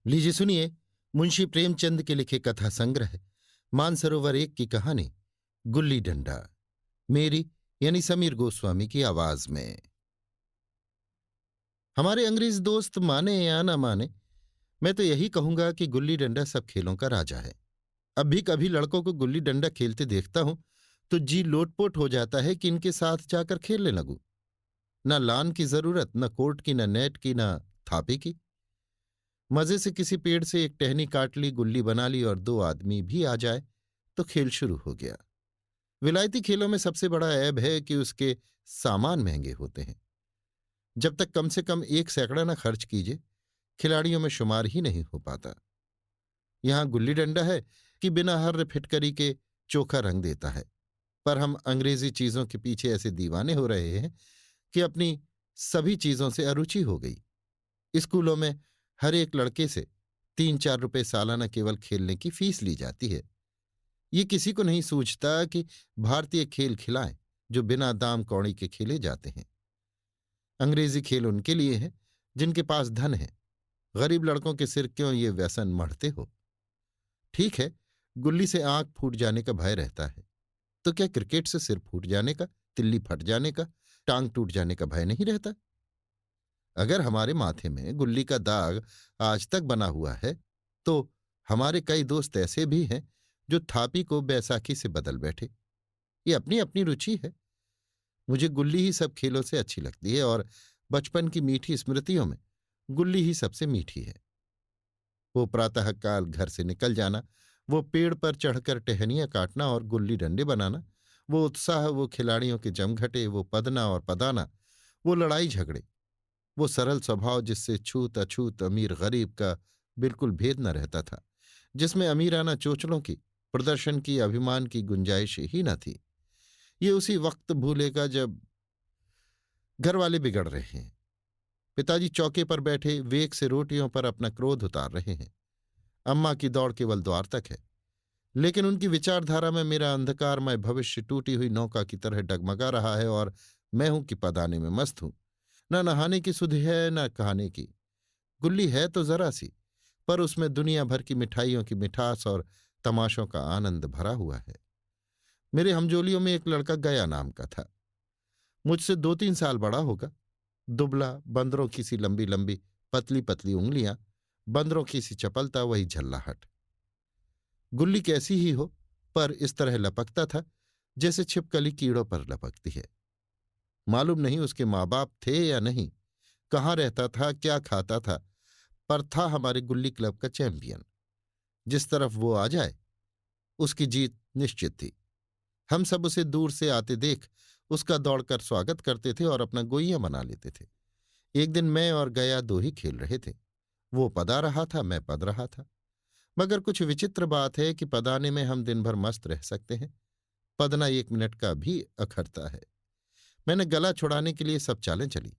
लीजिए सुनिए मुंशी प्रेमचंद के लिखे कथा संग्रह मानसरोवर एक की कहानी गुल्ली डंडा, मेरी यानी समीर गोस्वामी की आवाज में। हमारे अंग्रेज दोस्त माने या ना माने, मैं तो यही कहूंगा कि गुल्ली डंडा सब खेलों का राजा है। अब भी कभी लड़कों को गुल्ली डंडा खेलते देखता हूं तो जी लोटपोट हो जाता है कि इनके साथ जाकर खेलने लगूं। न लान की जरूरत, न कोर्ट की, न नेट की, न थापे की। मजे से किसी पेड़ से एक टहनी काट ली, गुल्ली बना ली और दो आदमी भी आ जाए तो खेल शुरू हो गया। विलायती खेलों में सबसे बड़ा ऐब है कि उसके सामान महंगे होते हैं। जब तक कम से कम एक सैकड़ा न खर्च कीजिए, खिलाड़ियों में शुमार ही नहीं हो पाता। यहां गुल्ली डंडा है कि बिना हर्र फिटकरी के चोखा रंग देता है, पर हम अंग्रेजी चीजों के पीछे ऐसे दीवाने हो रहे हैं कि अपनी सभी चीजों से अरुचि हो गई। स्कूलों में हर एक लड़के से 3-4 रुपए सालाना केवल खेलने की फीस ली जाती है। ये किसी को नहीं सूझता कि भारतीय खेल खिलाएं जो बिना दाम कौड़ी के खेले जाते हैं। अंग्रेजी खेल उनके लिए है जिनके पास धन है। गरीब लड़कों के सिर क्यों ये व्यसन मढ़ते हो। ठीक है, गुल्ली से आंख फूट जाने का भय रहता है, तो क्या क्रिकेट से सिर फूट जाने का, तिल्ली फट जाने का, टांग टूट जाने का भय नहीं रहता? अगर हमारे माथे में गुल्ली का दाग आज तक बना हुआ है तो हमारे कई दोस्त ऐसे भी हैं जो थापी को बैसाखी से बदल बैठे। ये अपनी अपनी रुचि है। मुझे गुल्ली ही सब खेलों से अच्छी लगती है और बचपन की मीठी स्मृतियों में गुल्ली ही सबसे मीठी है। वो प्रातःकाल घर से निकल जाना, वो पेड़ पर चढ़कर टहनियां काटना और गुल्ली डंडे बनाना, वो उत्साह, वो खिलाड़ियों के जमघटे, वो पदना और पदाना, वो लड़ाई झगड़े, वो सरल स्वभाव जिससे छूत अछूत, अमीर गरीब का बिल्कुल भेद न रहता था, जिसमें अमीराना चोचलों की, प्रदर्शन की, अभिमान की गुंजाइश ही न थी। ये उसी वक्त भूलेगा जब घर वाले बिगड़ रहे हैं। पिताजी चौके पर बैठे वेग से रोटियों पर अपना क्रोध उतार रहे हैं। अम्मा की दौड़ केवल द्वार तक है, लेकिन उनकी विचारधारा में मेरा अंधकारमय भविष्य टूटी हुई नौका की तरह डगमगा रहा है और मैं हूं कि पदाने में मस्त हूं। न नहाने की सुधि है, न कहाने की। गुल्ली है तो जरा सी, पर उसमें दुनिया भर की मिठाइयों की मिठास और तमाशों का आनंद भरा हुआ है। मेरे हमजोलियों में एक लड़का गया नाम का था। मुझसे 2-3 साल बड़ा होगा। दुबला, बंदरों की सी लंबी लंबी पतली पतली उंगलियां, बंदरों की सी चपलता, वही झल्लाहट। गुल्ली कैसी ही हो, पर इस तरह लपकता था जैसे छिपकली कीड़ों पर लपकती है। मालूम नहीं उसके माँ बाप थे या नहीं, कहाँ रहता था, क्या खाता था, पर था हमारे गुल्ली क्लब का चैंपियन। जिस तरफ वो आ जाए उसकी जीत निश्चित थी। हम सब उसे दूर से आते देख उसका दौड़कर स्वागत करते थे और अपना गोइयां बना लेते थे। एक दिन मैं और गया दो ही खेल रहे थे। वो पदा रहा था, मैं पद रहा था। मगर कुछ विचित्र बात है कि पदाने में हम दिन भर मस्त रह सकते हैं, पदना 1 मिनट का भी अखरता है। मैंने गला छुड़ाने के लिए सब चालें चली,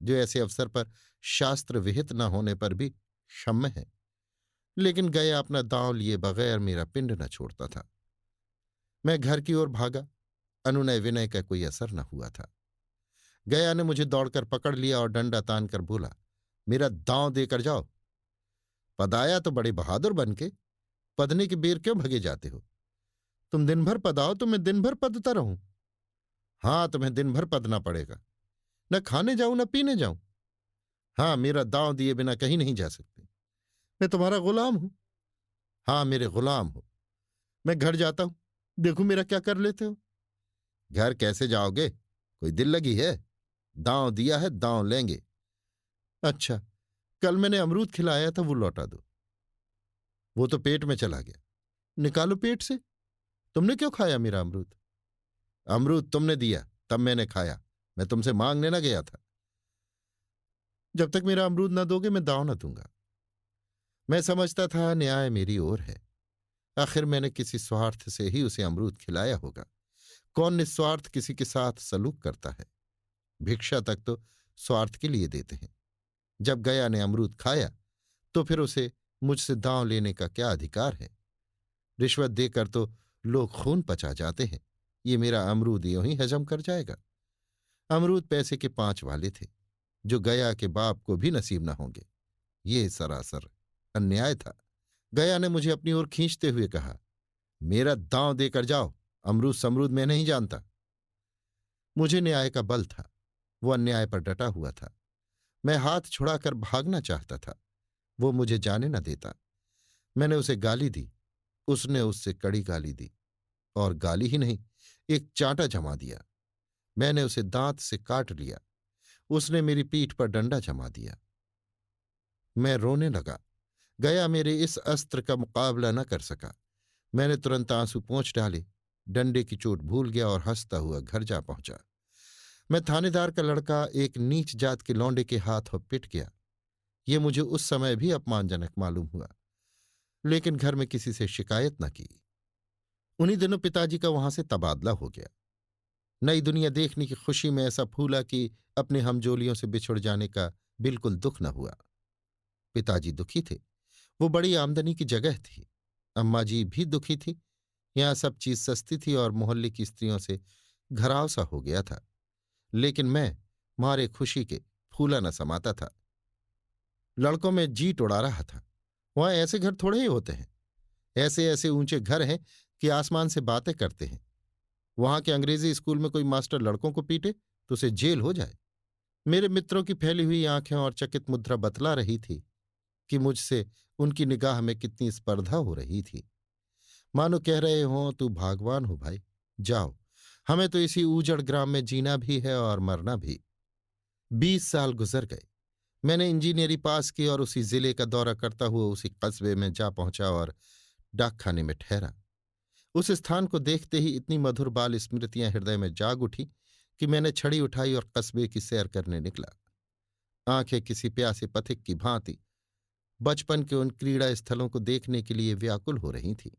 जो ऐसे अवसर पर शास्त्र विहित न होने पर भी क्षम्य है। लेकिन गया अपना दांव लिए बगैर मेरा पिंड न छोड़ता था। मैं घर की ओर भागा, अनुनय विनय का कोई असर न हुआ था। गया ने मुझे दौड़कर पकड़ लिया और डंडा तान कर बोला, मेरा दांव देकर जाओ। पदाया तो बड़े बहादुर बन के, पदने के बेर क्यों भगे जाते हो? तुम दिन भर पदाओ तो मैं दिन भर पदता रहूं? हाँ, तुम्हें दिन भर पदना पड़ेगा। न खाने जाऊं न पीने जाऊं। हाँ, मेरा दांव दिए बिना कहीं नहीं जा सकते। मैं तुम्हारा गुलाम हूं। हाँ, मेरे गुलाम हो। मैं घर जाता हूं, देखो मेरा क्या कर लेते हो। घर कैसे जाओगे? कोई दिल लगी है? दांव दिया है, दांव लेंगे। अच्छा, कल मैंने अमरूद खिलाया था, वो लौटा दो। वो तो पेट में चला गया। निकालो पेट से। तुमने क्यों खाया मेरा अमरूद? अमरूद तुमने दिया तब मैंने खाया, मैं तुमसे मांगने ना गया था। जब तक मेरा अमरूद ना दोगे मैं दांव न दूंगा। मैं समझता था न्याय मेरी ओर है। आखिर मैंने किसी स्वार्थ से ही उसे अमरूद खिलाया होगा। कौन निस्वार्थ किसी के साथ सलूक करता है? भिक्षा तक तो स्वार्थ के लिए देते हैं। जब गया ने अमरूद खाया तो फिर उसे मुझसे दांव लेने का क्या अधिकार है? रिश्वत देकर तो लोग खून पचा जाते हैं, ये मेरा अमरूद यूं ही हजम कर जाएगा। अमरूद पैसे के 5 वाले थे, जो गया के बाप को भी नसीब न होंगे। ये सरासर अन्याय था। गया ने मुझे अपनी ओर खींचते हुए कहा, मेरा दांव देकर जाओ, अमरूद समरूद मैं नहीं जानता। मुझे न्याय का बल था, वो अन्याय पर डटा हुआ था। मैं हाथ छुड़ाकर भागना चाहता था, वो मुझे जाने न देता। मैंने उसे गाली दी, उसने उससे कड़ी गाली दी, और गाली ही नहीं, एक चांटा जमा दिया। मैंने उसे दांत से काट लिया, उसने मेरी पीठ पर डंडा जमा दिया। मैं रोने लगा। गया मेरे इस अस्त्र का मुकाबला न कर सका। मैंने तुरंत आंसू पोंछ डाले, डंडे की चोट भूल गया और हंसता हुआ घर जा पहुंचा। मैं थानेदार का लड़का एक नीच जात के लौंडे के हाथों पिट गया। ये मुझे उस समय भी अपमानजनक मालूम हुआ, लेकिन घर में किसी से शिकायत न की। उन्हीं दिनों पिताजी का वहां से तबादला हो गया। नई दुनिया देखने की खुशी में ऐसा फूला कि अपने हमजोलियों से बिछुड़ जाने का बिल्कुल दुख न हुआ। पिताजी दुखी थे, वो बड़ी आमदनी की जगह थी। अम्मा जी भी दुखी थी, यहां सब चीज सस्ती थी और मोहल्ले की स्त्रियों से घराव सा हो गया था। लेकिन मैं मारे खुशी के फूला न समाता था। लड़कों में जीट उड़ा रहा था। वहां ऐसे घर थोड़े ही होते हैं। ऐसे ऐसे ऊंचे घर हैं कि आसमान से बातें करते हैं। वहां के अंग्रेजी स्कूल में कोई मास्टर लड़कों को पीटे तो उसे जेल हो जाए। मेरे मित्रों की फैली हुई आंखें और चकित मुद्रा बतला रही थी कि मुझसे उनकी निगाह में कितनी स्पर्धा हो रही थी। मानो कह रहे हों, तू भागवान हो भाई, जाओ, हमें तो इसी ऊजड़ ग्राम में जीना भी है और मरना भी। 20 साल गुजर गए। मैंने इंजीनियरिंग पास की और उसी जिले का दौरा करता हुआ उसी कस्बे में जा पहुंचा और डाकखाने में ठहरा। उस स्थान को देखते ही इतनी मधुर बाल स्मृतियां हृदय में जाग उठी कि मैंने छड़ी उठाई और कस्बे की सैर करने निकला। आंखें किसी प्यासे पथिक की भांति बचपन के उन क्रीड़ा स्थलों को देखने के लिए व्याकुल हो रही थीं।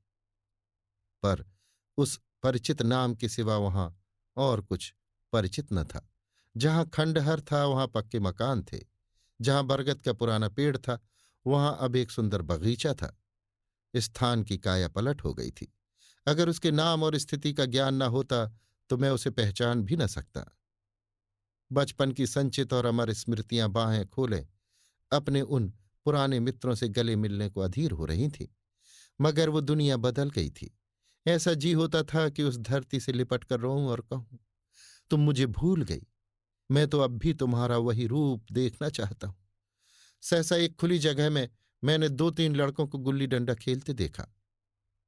पर उस परिचित नाम के सिवा वहां और कुछ परिचित न था। जहां खंडहर था वहां पक्के मकान थे। जहां बरगद का पुराना पेड़ था वहां अब एक सुंदर बगीचा था। स्थान की काया पलट हो गई थी। अगर उसके नाम और स्थिति का ज्ञान न होता तो मैं उसे पहचान भी न सकता। बचपन की संचित और अमर स्मृतियां बाहें खोले अपने उन पुराने मित्रों से गले मिलने को अधीर हो रही थी। मगर वो दुनिया बदल गई थी। ऐसा जी होता था कि उस धरती से लिपट कर रोऊं और कहूं, तुम मुझे भूल गई, मैं तो अब भी तुम्हारा वही रूप देखना चाहता हूं। सहसा एक खुली जगह में मैंने 2-3 लड़कों को गुल्ली डंडा खेलते देखा।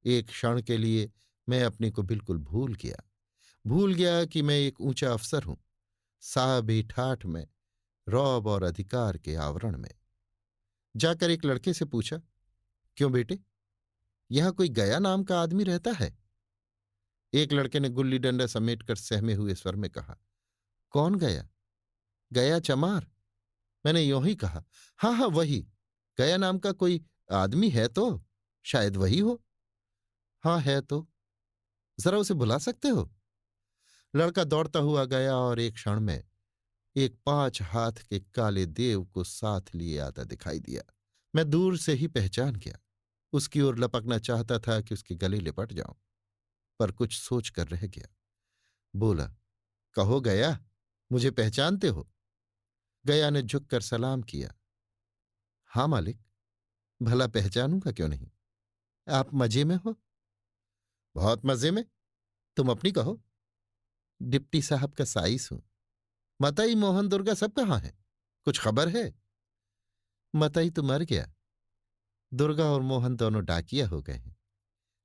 एक क्षण के लिए मैं अपने को बिल्कुल भूल गया कि मैं एक ऊंचा अफसर हूं, साहबी ठाठ में, रौब और अधिकार के आवरण में। जाकर एक लड़के से पूछा, क्यों बेटे, यहां कोई गया नाम का आदमी रहता है? एक लड़के ने गुल्ली डंडा समेटकर सहमे हुए स्वर में कहा, कौन गया? गया चमार। मैंने यूं ही कहा, हाँ हाँ वही। गया नाम का कोई आदमी है तो शायद वही हो। हाँ है तो जरा उसे बुला सकते हो? लड़का दौड़ता हुआ गया और एक क्षण में एक 5 हाथ के काले देव को साथ लिए आता दिखाई दिया। मैं दूर से ही पहचान गया। उसकी ओर लपकना चाहता था कि उसके गले लिपट जाऊं, पर कुछ सोच कर रह गया। बोला, कहो गया, मुझे पहचानते हो? गया ने झुककर सलाम किया। हाँ मालिक, भला पहचानूंगा क्यों नहीं। आप मजे में हो? बहुत मजे में। तुम अपनी कहो। डिप्टी साहब का साइस हूं। मतई मोहन दुर्गा सब कहाँ हैं? कुछ खबर है? मतई तो मर गया। दुर्गा और मोहन दोनों डाकिया हो गए हैं।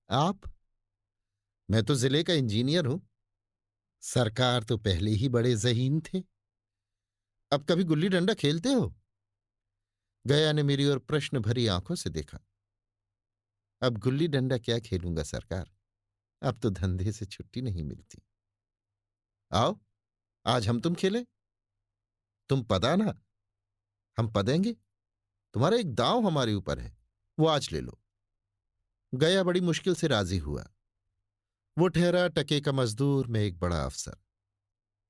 आप? मैं तो जिले का इंजीनियर हूं। सरकार तो पहले ही बड़े ज़हीन थे। अब कभी गुल्ली डंडा खेलते हो? गया ने मेरी ओर प्रश्न भरी आंखों से देखा। अब गुल्ली डंडा क्या खेलूंगा सरकार, अब तो धंधे से छुट्टी नहीं मिलती। आओ, आज हम तुम खेलें। तुम पदा ना, हम पदेंगे। तुम्हारा एक दांव हमारे ऊपर है, वो आज ले लो। गया बड़ी मुश्किल से राजी हुआ। वो ठहरा टके का मजदूर, में एक बड़ा अफसर।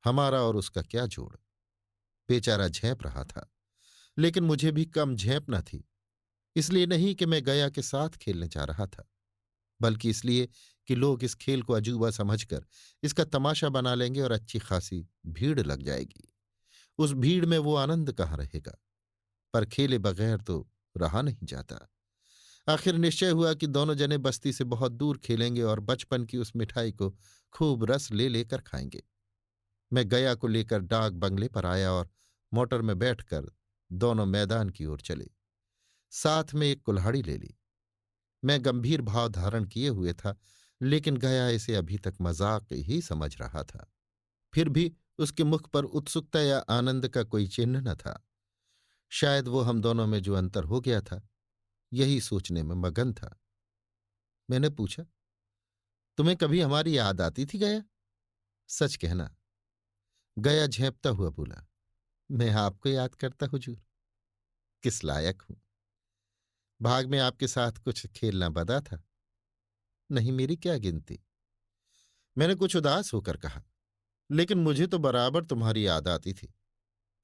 हमारा और उसका क्या जोड़। बेचारा झेप रहा था, लेकिन मुझे भी कम झेप न थी। इसलिए नहीं कि मैं गया के साथ खेलने जा रहा था, बल्कि इसलिए कि लोग इस खेल को अजूबा समझकर इसका तमाशा बना लेंगे और अच्छी खासी भीड़ लग जाएगी। उस भीड़ में वो आनंद कहाँ रहेगा। पर खेले बगैर तो रहा नहीं जाता। आखिर निश्चय हुआ कि दोनों जने बस्ती से बहुत दूर खेलेंगे और बचपन की उस मिठाई को खूब रस ले लेकर खाएंगे। मैं गया को लेकर डाक बंगले पर आया और मोटर में बैठकर दोनों मैदान की ओर चले। साथ में एक कुल्हाड़ी ले ली। मैं गंभीर भाव धारण किए हुए था, लेकिन गया इसे अभी तक मजाक ही समझ रहा था। फिर भी उसके मुख पर उत्सुकता या आनंद का कोई चिन्ह न था। शायद वो हम दोनों में जो अंतर हो गया था, यही सोचने में मगन था। मैंने पूछा, तुम्हें कभी हमारी याद आती थी गया? सच कहना। गया झेंपता हुआ बोला, मैं आपको याद करता हुजूर। किस लायक हूं? भाग में आपके साथ कुछ खेलना बदा था। नहीं, मेरी क्या गिनती। मैंने कुछ उदास होकर कहा, लेकिन मुझे तो बराबर तुम्हारी याद आती थी।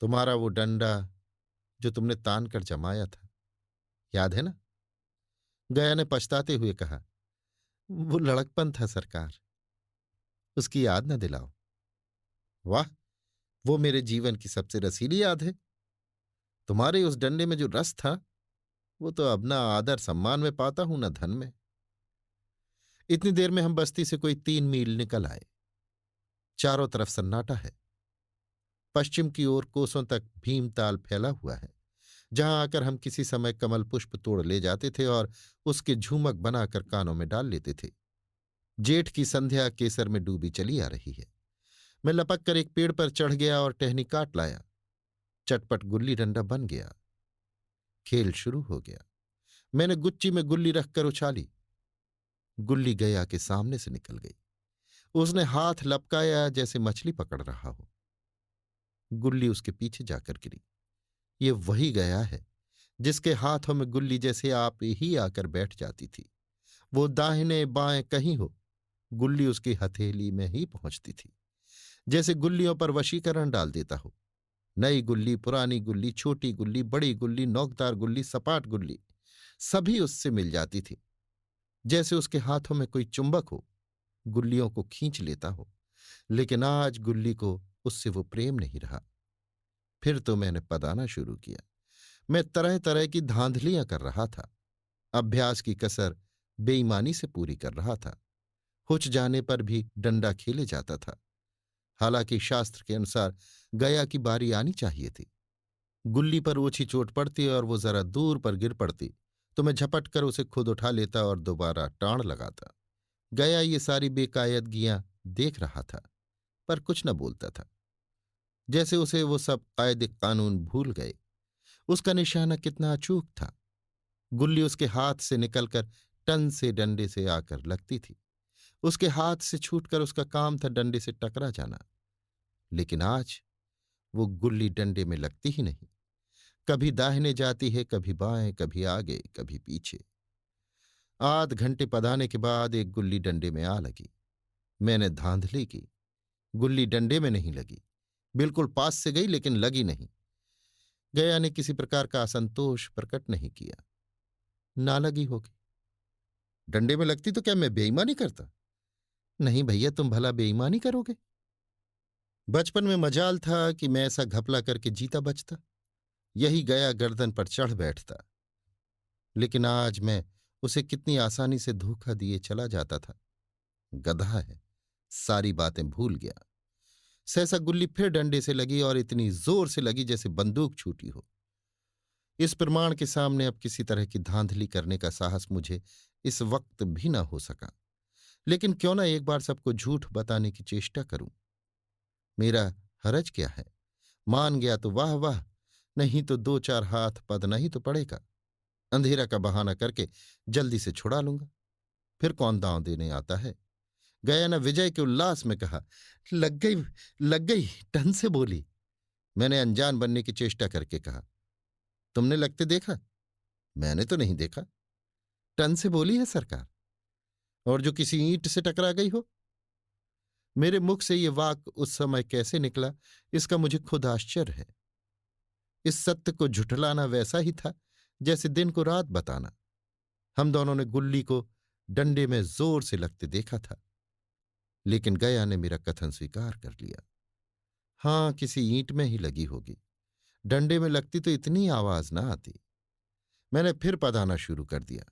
तुम्हारा वो डंडा जो तुमने तान कर जमाया था, याद है ना? गया ने पछताते हुए कहा, वो लड़कपन था सरकार, उसकी याद न दिलाओ। वाह, वो मेरे जीवन की सबसे रसीली याद है। तुम्हारे उस डंडे में जो रस था, वो तो अब ना आदर सम्मान में पाता हूं न धन में। इतनी देर में हम बस्ती से कोई 3 मील निकल आए। चारों तरफ सन्नाटा है। पश्चिम की ओर कोसों तक भीमताल फैला हुआ है, जहां आकर हम किसी समय कमल पुष्प तोड़ ले जाते थे और उसके झूमक बनाकर कानों में डाल लेते थे। जेठ की संध्या केसर में डूबी चली आ रही है। मैं लपक कर एक पेड़ पर चढ़ गया और टहनी काट लाया। चटपट गुल्ली डंडा बन गया। खेल शुरू हो गया। मैंने गुच्ची में गुल्ली रखकर उछाली। गुल्ली गया के सामने से निकल गई। उसने हाथ लपकाया जैसे मछली पकड़ रहा हो। गुल्ली उसके पीछे जाकर गिरी। ये वही गया है जिसके हाथों में गुल्ली जैसे आप ही आकर बैठ जाती थी। वो दाहिने बाएं कहीं हो, गुल्ली उसकी हथेली में ही पहुंचती थी, जैसे गुल्लियों पर वशीकरण डाल देता हो। नई गुल्ली, पुरानी गुल्ली, छोटी गुल्ली, बड़ी गुल्ली, नोकदार गुल्ली, सपाट गुल्ली, सभी उससे मिल जाती थी। जैसे उसके हाथों में कोई चुंबक हो, गुल्लियों को खींच लेता हो। लेकिन आज गुल्ली को उससे वो प्रेम नहीं रहा। फिर तो मैंने पदाना शुरू किया। मैं तरह तरह की धांधलियां कर रहा था। अभ्यास की कसर बेईमानी से पूरी कर रहा था। हुच जाने पर भी डंडा खेले जाता था। हालांकि शास्त्र के अनुसार गया की बारी आनी चाहिए थी। गुल्ली पर ओछी चोट पड़ती और वो जरा दूर पर गिर पड़ती तो मैं झपट कर उसे खुद उठा लेता और दोबारा टाण लगाता। गया ये सारी बेकायदगियां देख रहा था, पर कुछ न बोलता था, जैसे उसे वो सब कायदे कानून भूल गए। उसका निशाना कितना अचूक था। गुल्ली उसके हाथ से निकलकर टन से डंडे से आकर लगती थी। उसके हाथ से छूटकर उसका काम था डंडे से टकरा जाना। लेकिन आज वो गुल्ली डंडे में लगती ही नहीं। कभी दाहिने जाती है, कभी बाएं, कभी आगे, कभी पीछे। आध घंटे पधाने के बाद एक गुल्ली डंडे में आ लगी। मैंने धांधली की। गुल्ली डंडे में नहीं लगी। बिल्कुल पास से गई, लेकिन लगी नहीं। गया ने किसी प्रकार का असंतोष प्रकट नहीं किया। ना लगी होगी। डंडे में लगती तो क्या मैं बेईमानी करता? नहीं भैया, तुम भला बेईमानी करोगे? बचपन में मजाल था कि मैं ऐसा घपला करके जीता बचता। यही गया गर्दन पर चढ़ बैठता। लेकिन आज मैं उसे कितनी आसानी से धोखा दिए चला जाता था। गधा है, सारी बातें भूल गया। सहसा गुल्ली फिर डंडे से लगी और इतनी जोर से लगी जैसे बंदूक छूटी हो। इस प्रमाण के सामने अब किसी तरह की धांधली करने का साहस मुझे इस वक्त भी न हो सका। लेकिन क्यों न एक बार सबको झूठ बताने की चेष्टा करूं। मेरा हरज क्या है? मान गया तो वाह वाह, नहीं तो 2-4 हाथ पदना ही तो पड़ेगा। अंधेरा का बहाना करके जल्दी से छुड़ा लूंगा। फिर कौन दांव देने आता है? गया ने विजय के उल्लास में कहा, लग गई, लग गई, टन से बोली। मैंने अनजान बनने की चेष्टा करके कहा, तुमने लगते देखा? मैंने तो नहीं देखा। टन से बोली है सरकार। और जो किसी ईंट से टकरा गई हो? मेरे मुख से ये वाक उस समय कैसे निकला, इसका मुझे खुद आश्चर्य है। इस सत्य को झुठलाना वैसा ही था जैसे दिन को रात बताना। हम दोनों ने गुल्ली को डंडे में जोर से लगते देखा था। लेकिन गया ने मेरा कथन स्वीकार कर लिया। हाँ, किसी ईंट में ही लगी होगी। डंडे में लगती तो इतनी आवाज ना आती। मैंने फिर पदाना शुरू कर दिया।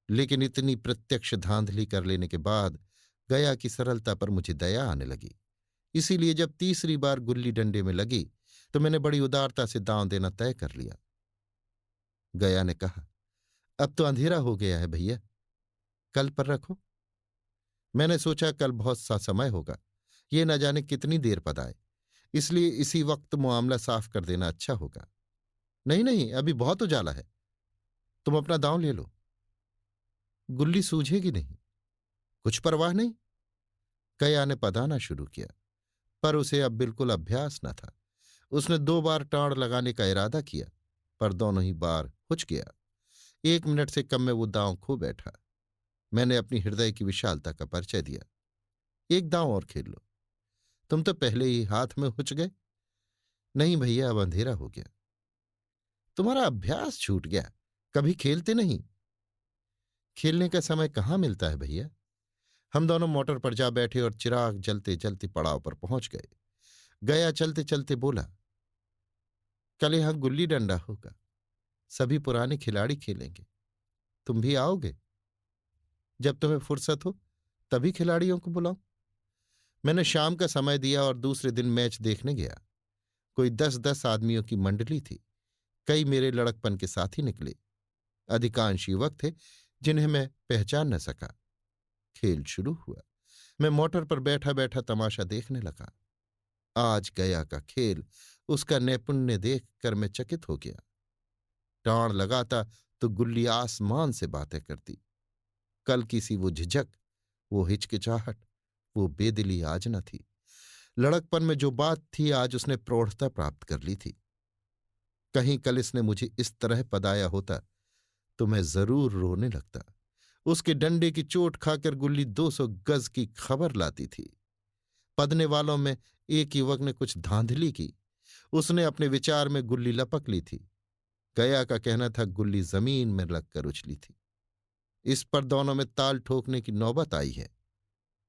लेकिन इतनी प्रत्यक्ष धांधली कर लेने के बाद गया की सरलता पर मुझे दया आने लगी। इसीलिए जब तीसरी बार गुल्ली डंडे में लगी तो मैंने बड़ी उदारता से दांव देना तय कर लिया। गया ने कहा, अब तो अंधेरा हो गया है भैया, कल पर रखो। मैंने सोचा कल बहुत सा समय होगा, ये न जाने कितनी देर पद आए, इसलिए इसी वक्त मामला साफ कर देना अच्छा होगा। नहीं नहीं, अभी बहुत उजाला है, तुम अपना दांव ले लो, गुल्ली सूझेगी नहीं। कुछ परवाह नहीं। गया ने पदाना शुरू किया, पर उसे अब बिल्कुल अभ्यास न था। उसने 2 बार टाड़ लगाने का इरादा किया, पर दोनों ही बार हुच गया। 1 मिनट से कम में वो दांव खो बैठा। मैंने अपनी हृदय की विशालता का परिचय दिया। एक दांव और खेल लो, तुम तो पहले ही हाथ में हुच गए। नहीं भैया, अब अंधेरा हो गया। तुम्हारा अभ्यास छूट गया, कभी खेलते नहीं। खेलने का समय कहाँ मिलता है भैया। हम दोनों मोटर पर जा बैठे और चिराग जलते जलते पड़ाव पर पहुंच गए। गया चलते चलते बोला, कल यहां गुल्ली डंडा होगा, सभी पुराने खिलाड़ी खेलेंगे, तुम भी आओगे? जब तुम्हें फुर्सत हो तभी खिलाड़ियों को बुलाओ। मैंने शाम का समय दिया और दूसरे दिन मैच देखने गया। कोई 10-10 आदमियों की मंडली थी। कई मेरे लड़कपन के साथी निकले। अधिकांश युवक थे जिन्हें मैं पहचान न सका। खेल शुरू हुआ। मैं मोटर पर बैठा बैठा तमाशा देखने लगा। आज गया का खेल, उसका नैपुण्य देखकर मैं चकित हो गया। टाण लगाता तो गुल्ली आसमान से बातें करती। कल की सी वो झिझक, वो हिचकिचाहट, वो बेदिली आज न थी। लड़कपन में जो बात थी आज उसने प्रौढ़ता प्राप्त कर ली थी। कहीं कल इसने मुझे इस तरह पदाया होता तो मैं जरूर रोने लगता। उसके डंडे की चोट खाकर गुल्ली 200 गज की खबर लाती थी। पदने वालों में एक युवक ने कुछ धांधली की। उसने अपने विचार में गुल्ली लपक ली थी। गया का कहना था गुल्ली जमीन में लगकर उछली थी। इस पर दोनों में ताल ठोकने की नौबत आई है।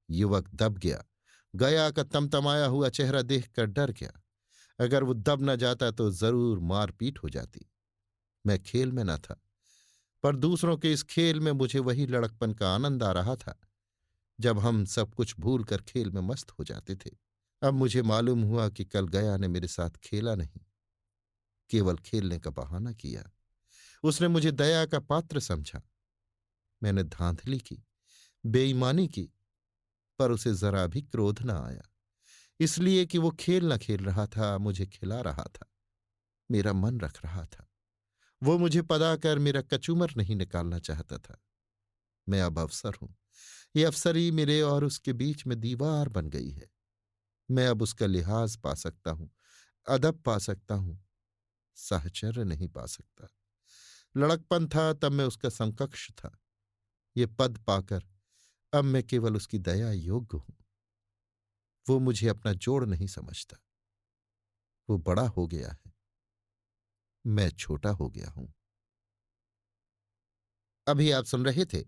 युवक दब गया। गया का तमतमाया हुआ चेहरा देखकर डर गया। अगर वो दब न जाता तो जरूर मारपीट हो जाती। मैं खेल में न था, पर दूसरों के इस खेल में मुझे वही लड़कपन का आनंद आ रहा था जब हम सब कुछ भूलकर खेल में मस्त हो जाते थे। अब मुझे मालूम हुआ कि कल गया ने मेरे साथ खेला नहीं, केवल खेलने का बहाना किया। उसने मुझे दया का पात्र समझा। मैंने धांधली की, बेईमानी की, पर उसे जरा भी क्रोध न आया, इसलिए कि वो खेल न खेल रहा था, मुझे खिला रहा था, मेरा मन रख रहा था। वो मुझे पदाकर मेरा कचूमर नहीं निकालना चाहता था। मैं अब अफसर हूं। ये अफसरी मेरे और उसके बीच में दीवार बन गई है। मैं अब उसका लिहाज पा सकता हूं, अदब पा सकता हूं, साहचर्य नहीं पा सकता। लड़कपन था तब मैं उसका समकक्ष था। ये पद पाकर अब मैं केवल उसकी दया योग्य हूं। वो मुझे अपना जोड़ नहीं समझता। वो बड़ा हो गया है, मैं छोटा हो गया हूं। अभी आप सुन रहे थे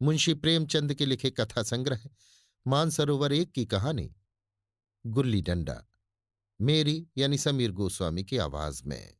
मुंशी प्रेमचंद के लिखे कथा संग्रह मानसरोवर 1 की कहानी गुल्ली डंडा, मेरी यानी समीर गोस्वामी की आवाज में।